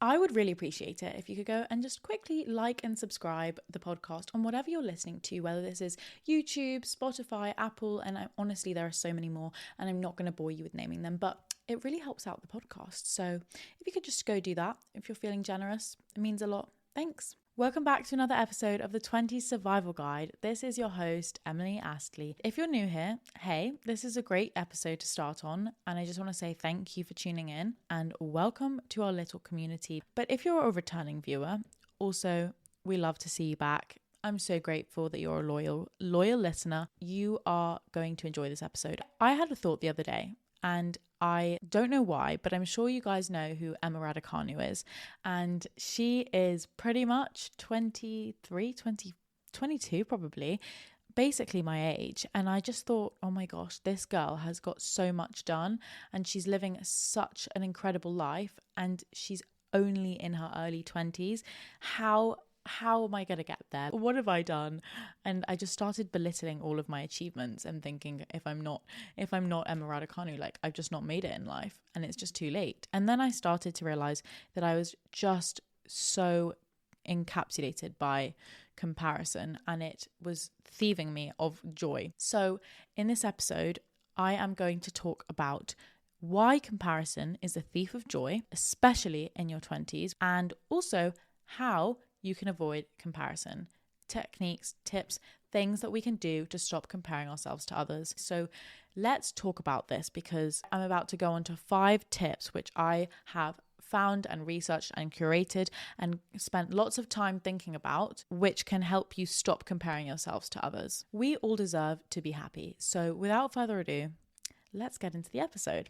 I would really appreciate it if you could go and just quickly like and subscribe the podcast on whatever you're listening to, whether this is YouTube, Spotify, Apple, and honestly, there are so many more, and I'm not going to bore you with naming them, but it really helps out the podcast. So if you could just go do that, if you're feeling generous, it means a lot. Thanks. Welcome back to another episode of the 20s Survival Guide. This is your host, Emily Astley. If you're new here, hey, this is a great episode to start on, and I just want to say thank you for tuning in and welcome to our little community. But if you're a returning viewer, also, we love to see you back. I'm so grateful that you're a loyal listener. You are going to enjoy this episode. I had a thought the other day, and I don't know why, but I'm sure you guys know who Emma Raducanu is. And she is pretty much 22 probably, basically my age. And I just thought, oh my gosh, this girl has got so much done and she's living such an incredible life and she's only in her early 20s. How am I going to get there? What have I done? And I just started belittling all of my achievements and thinking if I'm not Emma Raducanu, like I've just not made it in life and it's just too late. And then I started to realize that I was just so encapsulated by comparison and it was thieving me of joy. So in this episode, I am going to talk about why comparison is a thief of joy, especially in your 20s, and also how you can avoid comparison. Techniques, tips, things that we can do to stop comparing ourselves to others. So let's talk about this because I'm about to go on to 5 tips which I have found and researched and curated and spent lots of time thinking about, which can help you stop comparing yourselves to others. We all deserve to be happy. So without further ado, let's get into the episode.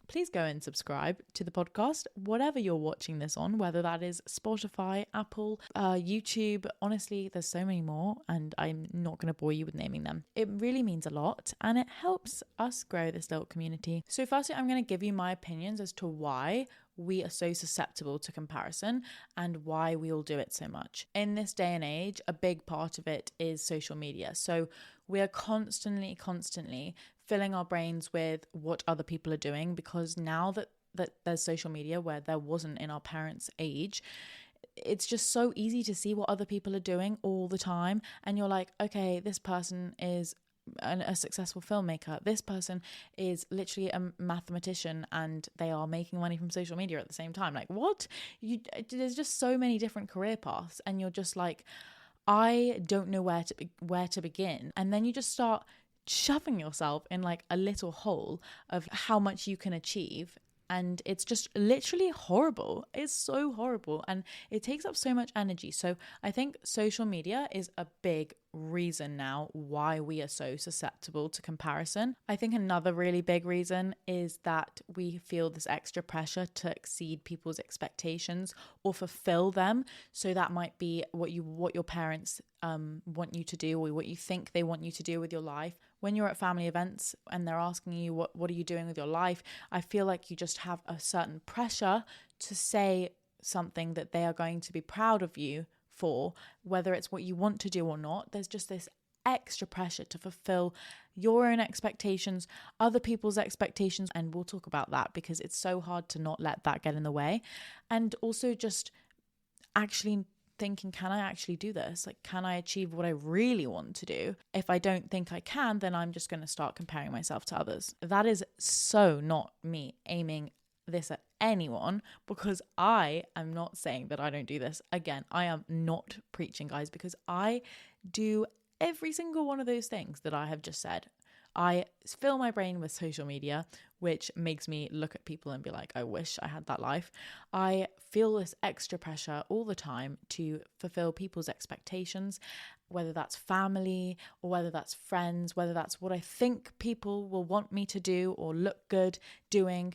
Please go and subscribe to the podcast, whatever you're watching this on, whether that is Spotify, Apple, YouTube. Honestly, there's so many more and I'm not going to bore you with naming them. It really means a lot and it helps us grow this little community. So firstly, I'm going to give you my opinions as to why we are so susceptible to comparison and why we all do it so much. In this day and age, a big part of it is social media. So we are constantly filling our brains with what other people are doing because now that there's social media where there wasn't in our parents' age, it's just so easy to see what other people are doing all the time. And you're like, okay, this person is a successful filmmaker. This person is literally a mathematician and they are making money from social media at the same time. Like what? There's just so many different career paths and you're just like, I don't know where to begin. And then you just start shoving yourself in like a little hole of how much you can achieve. And it's just literally horrible. It's so horrible. And it takes up so much energy. So I think social media is a big reason now why we are so susceptible to comparison. I think another really big reason is that we feel this extra pressure to exceed people's expectations or fulfill them. So that might be what your parents want you to do or what you think they want you to do with your life. When you're at family events and they're asking you what are you doing with your life, I feel like you just have a certain pressure to say something that they are going to be proud of you for, whether it's what you want to do or not. There's just this extra pressure to fulfill your own expectations, other people's expectations, and we'll talk about that because it's so hard to not let that get in the way. And also just actually thinking, can I actually do this? Like, can I achieve what I really want to do? If I don't think I can, then I'm just going to start comparing myself to others. That is so not me aiming this at anyone, because I am not saying that I don't do this. Again, I am not preaching, guys, because I do every single one of those things that I have just said. I fill my brain with social media, which makes me look at people and be like, I wish I had that life. I feel this extra pressure all the time to fulfill people's expectations, whether that's family or whether that's friends, whether that's what I think people will want me to do or look good doing.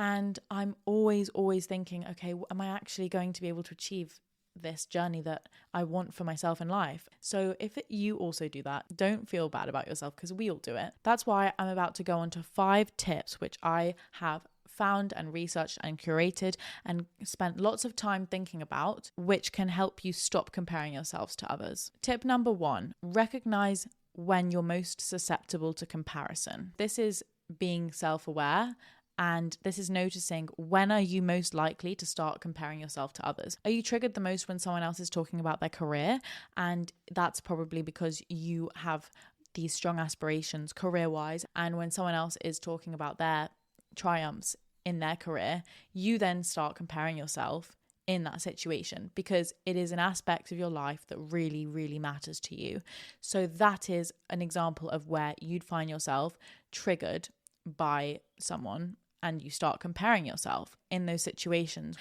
And I'm always thinking, okay, am I actually going to be able to achieve this journey that I want for myself in life? So if you also do that, don't feel bad about yourself because we all do it. That's why I'm about to go on to 5 tips which I have found and researched and curated and spent lots of time thinking about, which can help you stop comparing yourselves to others. Tip number 1, recognize when you're most susceptible to comparison. This is being self-aware, and this is noticing when are you most likely to start comparing yourself to others. Are you triggered the most when someone else is talking about their career? And that's probably because you have these strong aspirations career-wise, and when someone else is talking about their triumphs in their career, you then start comparing yourself in that situation because it is an aspect of your life that really, really matters to you. So that is an example of where you'd find yourself triggered by someone and you start comparing yourself in those situations.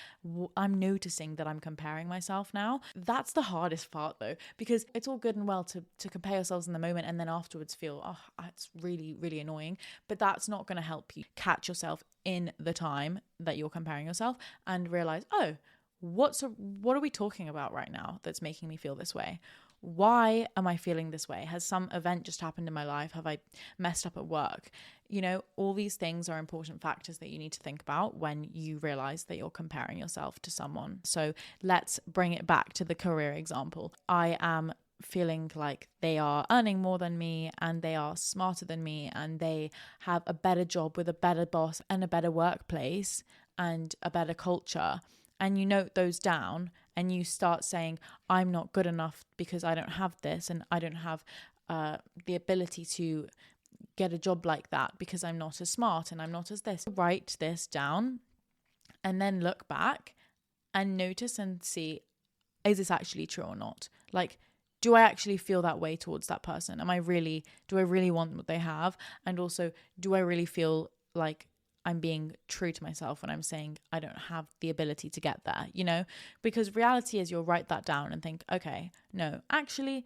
I'm noticing that I'm comparing myself now. That's the hardest part though, because it's all good and well to compare yourselves in the moment and then afterwards feel, oh, it's really, really annoying. But that's not going to help you catch yourself in the time that you're comparing yourself and realize, oh, what are we talking about right now that's making me feel this way? Why am I feeling this way? Has some event just happened in my life? Have I messed up at work? You know, all these things are important factors that you need to think about when you realize that you're comparing yourself to someone. So let's bring it back to the career example. I am feeling like they are earning more than me and they are smarter than me and they have a better job with a better boss and a better workplace and a better culture. And you note those down and you start saying, I'm not good enough because I don't have this and I don't have the ability to get a job like that because I'm not as smart and I'm not as this. Write this down and then look back and notice and see, is this actually true or not? Like, do I actually feel that way towards that person? Do I really want what they have? And also, do I really feel like I'm being true to myself when I'm saying I don't have the ability to get there, you know? Because reality is you'll write that down and think, okay, no, actually,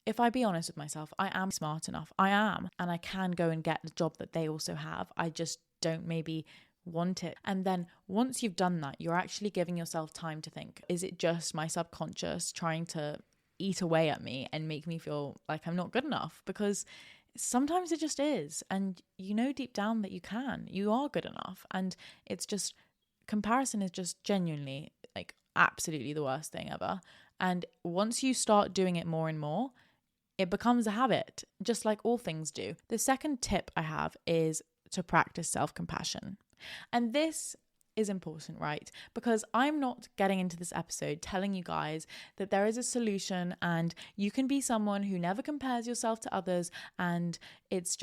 if I be honest with myself, I am smart enough. I am. And I can go and get the job that they also have. I just don't maybe want it. And then once you've done that, you're actually giving yourself time to think, is it just my subconscious trying to eat away at me and make me feel like I'm not good enough? Because sometimes it just is. And you know deep down that you are good enough. And it's just, comparison is just genuinely like absolutely the worst thing ever. And once you start doing it more and more, it becomes a habit, just like all things do. The second tip I have is to practice self-compassion. And this is important, right? Because I'm not getting into this episode telling you guys that there is a solution and you can be someone who never compares yourself to others and it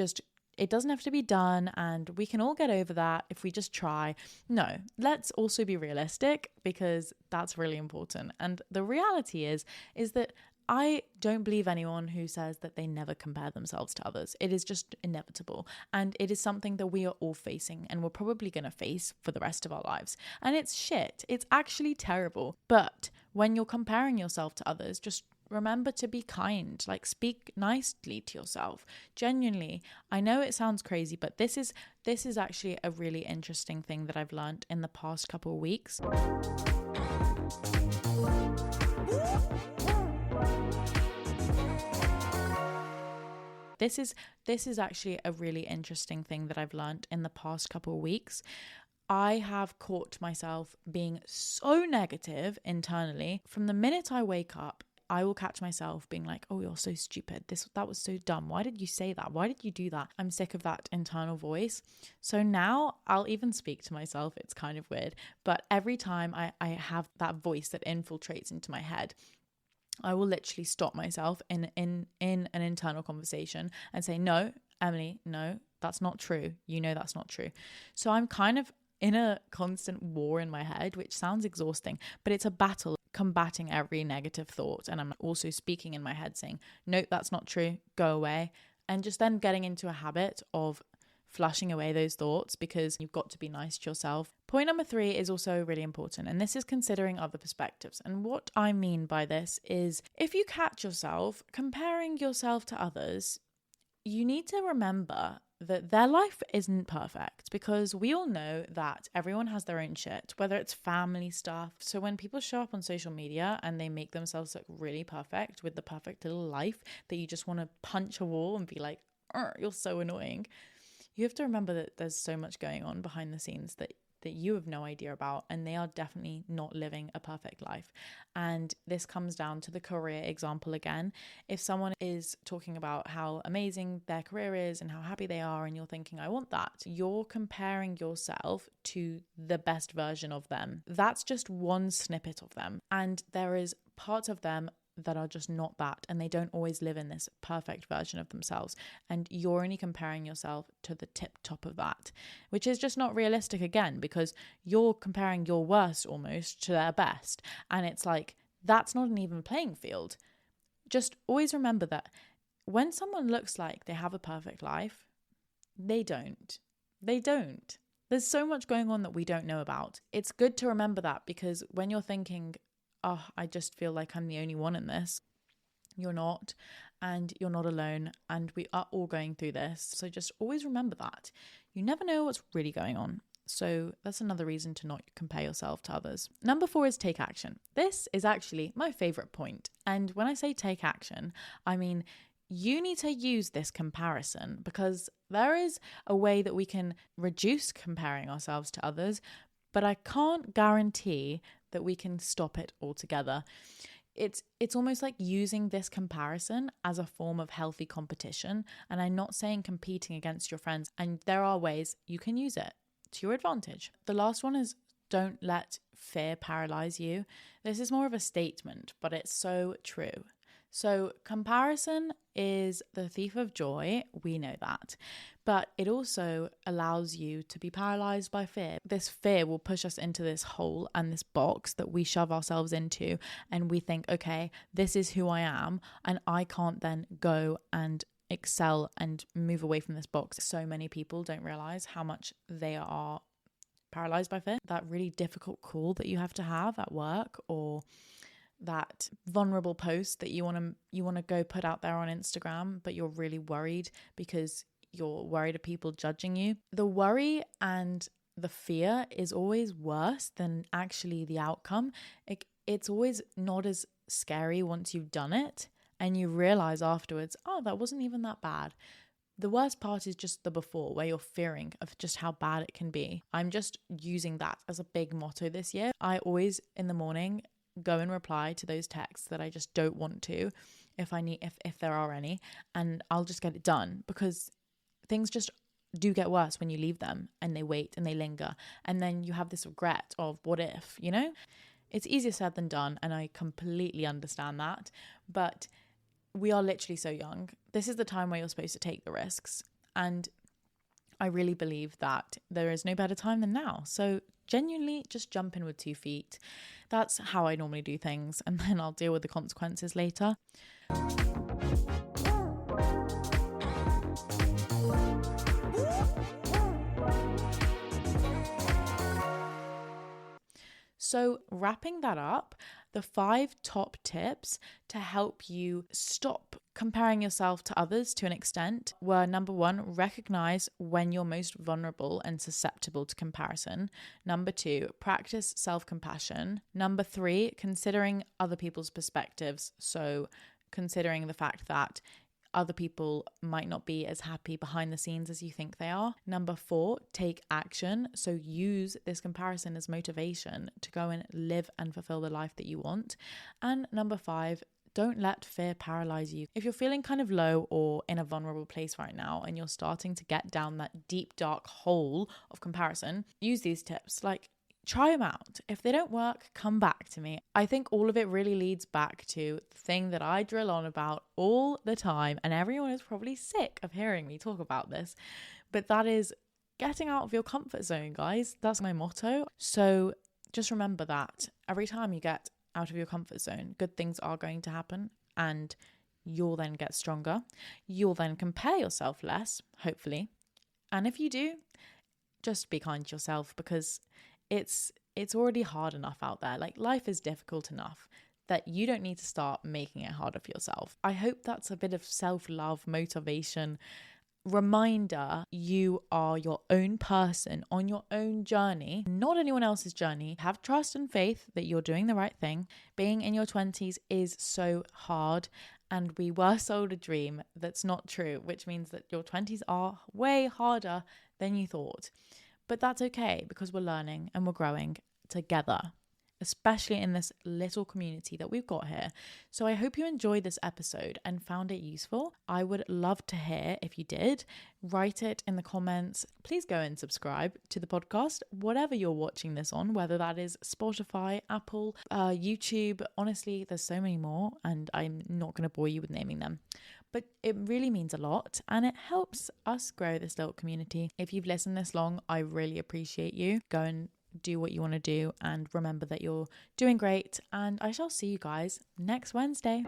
doesn't have to be done and we can all get over that if we just try. No, let's also be realistic because that's really important. And the reality is that I don't believe anyone who says that they never compare themselves to others. It is just inevitable. And it is something that we are all facing and we're probably going to face for the rest of our lives. And it's shit. It's actually terrible. But when you're comparing yourself to others, just remember to be kind, like speak nicely to yourself. Genuinely, I know it sounds crazy, but this is actually a really interesting thing that I've learned in the past couple of weeks. This is actually a really interesting thing that I've learned in the past couple of weeks. I have caught myself being so negative internally. From the minute I wake up, I will catch myself being like, oh, you're so stupid. That was so dumb. Why did you say that? Why did you do that? I'm sick of that internal voice. So now I'll even speak to myself. It's kind of weird. But every time I have that voice that infiltrates into my head, I will literally stop myself in an internal conversation and say, no, Emily, no, that's not true. You know that's not true. So I'm kind of in a constant war in my head, which sounds exhausting, but it's a battle combating every negative thought. And I'm also speaking in my head saying, no, that's not true. Go away. And just then getting into a habit of flushing away those thoughts because you've got to be nice to yourself. Point number 3 is also really important, and this is considering other perspectives. And what I mean by this is if you catch yourself comparing yourself to others, you need to remember that their life isn't perfect because we all know that everyone has their own shit, whether it's family stuff. So when people show up on social media and they make themselves look really perfect with the perfect little life that you just want to punch a wall and be like, you're so annoying. You have to remember that there's so much going on behind the scenes that that you have no idea about, and they are definitely not living a perfect life. And this comes down to the career example again. If someone is talking about how amazing their career is and how happy they are, and you're thinking, I want that, you're comparing yourself to the best version of them. That's just one snippet of them. And there is parts of them that are just not that, and they don't always live in this perfect version of themselves, and you're only comparing yourself to the tip top of that, which is just not realistic again, because you're comparing your worst almost to their best, and it's like, that's not an even playing field. Just always remember that when someone looks like they have a perfect life, they don't. There's so much going on that we don't know about. It's good to remember that, because when you're thinking, oh, I just feel like I'm the only one in this, you're not, and you're not alone, and we are all going through this. So just always remember that. You never know what's really going on. So that's another reason to not compare yourself to others. Number 4 is take action. This is actually my favorite point. And when I say take action, I mean you need to use this comparison, because there is a way that we can reduce comparing ourselves to others, but I can't guarantee that we can stop it altogether. It's almost like using this comparison as a form of healthy competition. And I'm not saying competing against your friends, and there are ways you can use it to your advantage. The last one is don't let fear paralyze you. This is more of a statement, but it's so true. So comparison is the thief of joy, we know that, but it also allows you to be paralyzed by fear. This fear will push us into this hole and this box that we shove ourselves into, and we think, okay, this is who I am, and I can't then go and excel and move away from this box. So many people don't realize how much they are paralyzed by fear. That really difficult call that you have to have at work, or that vulnerable post that you want to go put out there on Instagram, but you're really worried because you're worried of people judging you. The worry and the fear is always worse than actually the outcome. It's always not as scary once you've done it and you realize afterwards, oh, that wasn't even that bad. The worst part is just the before, where you're fearing of just how bad it can be. I'm just using that as a big motto this year. I always in the morning go and reply to those texts that I just don't want to, if there are any, and I'll just get it done, because things just do get worse when you leave them and they wait and they linger, and then you have this regret of what if, It's easier said than done, and I completely understand that, but we are literally so young. This is the time where you're supposed to take the risks, and I really believe that there is no better time than now. So genuinely just jump in with 2 feet. That's how I normally do things, and then I'll deal with the consequences later. So wrapping that up, the 5 top tips to help you stop comparing yourself to others to an extent were: number 1, recognize when you're most vulnerable and susceptible to comparison. Number 2, practice self-compassion. Number 3, considering other people's perspectives. So considering the fact that other people might not be as happy behind the scenes as you think they are. Number 4, take action. So use this comparison as motivation to go and live and fulfill the life that you want. And number 5, don't let fear paralyze you. If you're feeling kind of low or in a vulnerable place right now, and you're starting to get down that deep, dark hole of comparison, use these tips. Try them out. If they don't work, come back to me. I think all of it really leads back to the thing that I drill on about all the time, and everyone is probably sick of hearing me talk about this, but that is getting out of your comfort zone, guys. That's my motto. So just remember that every time you get out of your comfort zone, good things are going to happen, and you'll then get stronger. You'll then compare yourself less, hopefully. And if you do, just be kind to yourself, because it's already hard enough out there. Life is difficult enough that you don't need to start making it harder for yourself. I hope that's a bit of self-love, motivation, reminder. You are your own person on your own journey, not anyone else's journey. Have trust and faith that you're doing the right thing. Being in your 20s is so hard, and we were sold a dream that's not true, which means that your 20s are way harder than you thought. But that's okay because we're learning and we're growing together, especially in this little community that we've got here. So I hope you enjoyed this episode and found it useful. I would love to hear if you did. Write it in the comments. Please go and subscribe to the podcast, whatever you're watching this on, whether that is Spotify, Apple, YouTube. Honestly, there's so many more and I'm not going to bore you with naming them. But it really means a lot and it helps us grow this little community. If you've listened this long, I really appreciate you. Go and do what you want to do and remember that you're doing great, and I shall see you guys next Wednesday.